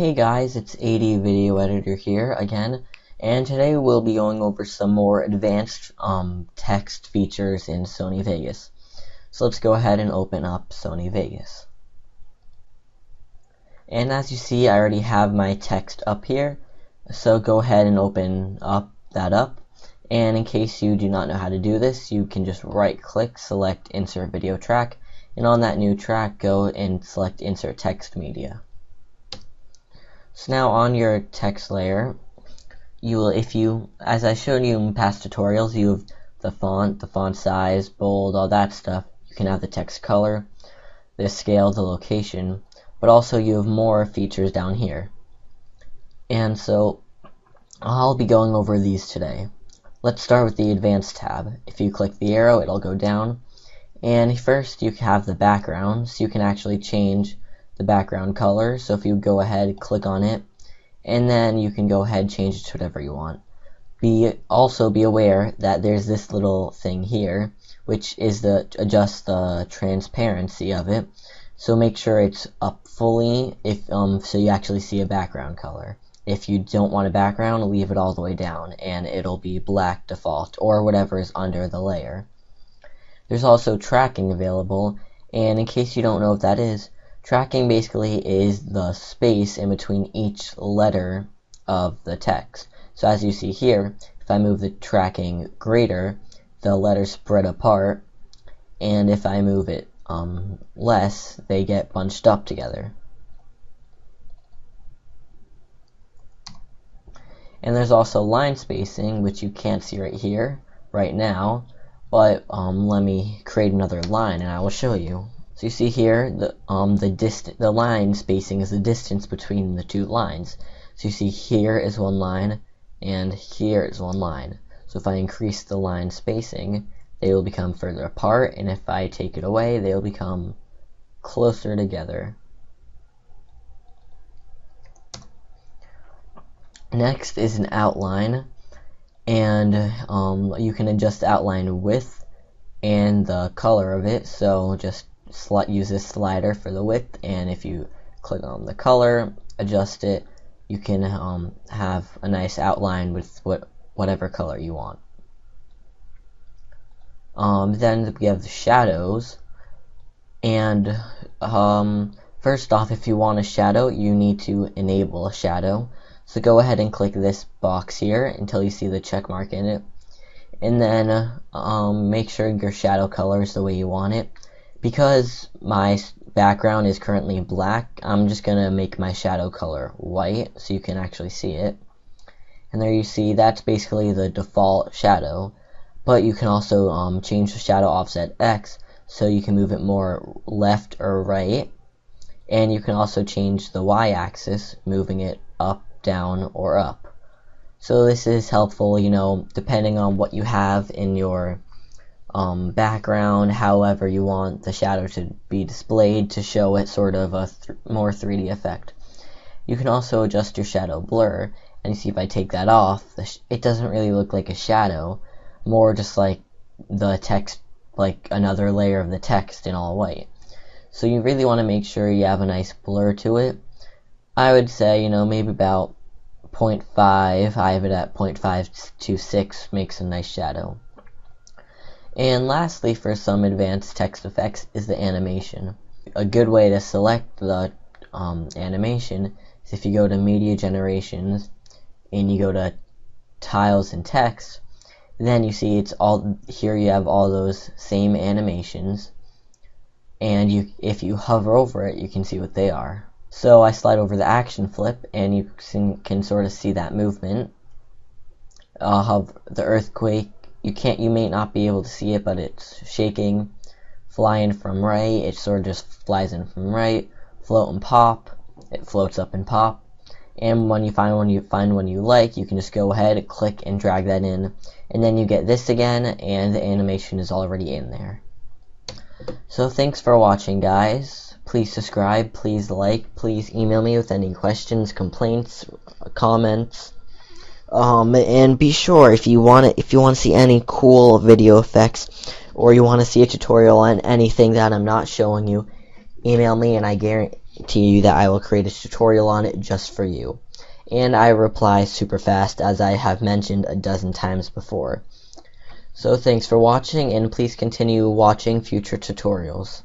Hey guys, it's AD.VideoEditor here again, and today we'll be going over some more advanced text features in Sony Vegas. So let's go ahead and open up Sony Vegas. And as you see, I already have my text up here, so go ahead and open that up. And in case you do not know how to do this, you can just right click, select Insert Video Track, and on that new track, go and select Insert Text Media. So now on your text layer, you will, as I showed you in past tutorials, you have the font size, bold, all that stuff. You can have the text color, the scale, the location, but also you have more features down here. And so I'll be going over these today. Let's start with the Advanced tab. If you click the arrow, it'll go down. And first you have the background, so you can actually change the background color. So if you go ahead, click on it, and then you can go ahead and change it to whatever you want. Also be aware that there's this little thing here, which is to adjust the transparency of it. So make sure it's up fully, so you actually see a background color. If you don't want a background, leave it all the way down, and it'll be black default, or whatever is under the layer. There's also tracking available, and in case you don't know what that is, tracking basically is the space in between each letter of the text. So as you see here, if I move the tracking greater, the letters spread apart, and if I move it less, they get bunched up together. And there's also line spacing, which you can't see right here, right now, but let me create another line and I will show you. So you see here, the line spacing is the distance between the two lines. So you see here is one line, and here is one line. So if I increase the line spacing, they will become further apart, and if I take it away, they will become closer together. Next is an outline, and you can adjust the outline width and the color of it. So just use this slider for the width, and if you click on the color, adjust it, you can have a nice outline with whatever color you want. Then we have the shadows, and first off, if you want a shadow, you need to enable a shadow. So go ahead and click this box here until you see the check mark in it, and then make sure your shadow color is the way you want it. Because my background is currently black, I'm just going to make my shadow color white so you can actually see it. And there you see, that's basically the default shadow. But you can also change the shadow offset X, so you can move it more left or right. And you can also change the Y-axis, moving it up, down, or up. So this is helpful, depending on what you have in your background, however you want the shadow to be displayed to show it sort of a more 3D effect. You can also adjust your shadow blur, and you see if I take that off, it doesn't really look like a shadow, more just like the text, like another layer of the text in all white. So you really want to make sure you have a nice blur to it. I would say, maybe about 0.5, I have it at 0.526, makes a nice shadow. And lastly, for some advanced text effects, is the animation. A good way to select the animation is if you go to Media Generations and you go to Tiles and Text, then you see it's all here. You have all those same animations, and if you hover over it, you can see what they are. So I slide over the action flip, and you can sort of see that movement. The earthquake. You may not be able to see it, but it's shaking, flying from right, it sort of just flies in from right, float and pop, it floats up and pop, and when you find one you like, you can just go ahead, click and drag that in, and then you get this again, and the animation is already in there. So thanks for watching, guys. Please subscribe, please like, please email me with any questions, complaints, comments. And be sure, if you want to see any cool video effects, or you want to see a tutorial on anything that I'm not showing you, email me, and I guarantee guarantee you that I will create a tutorial on it just for you. And I reply super fast, as I have mentioned a dozen times before. So thanks for watching, and please continue watching future tutorials.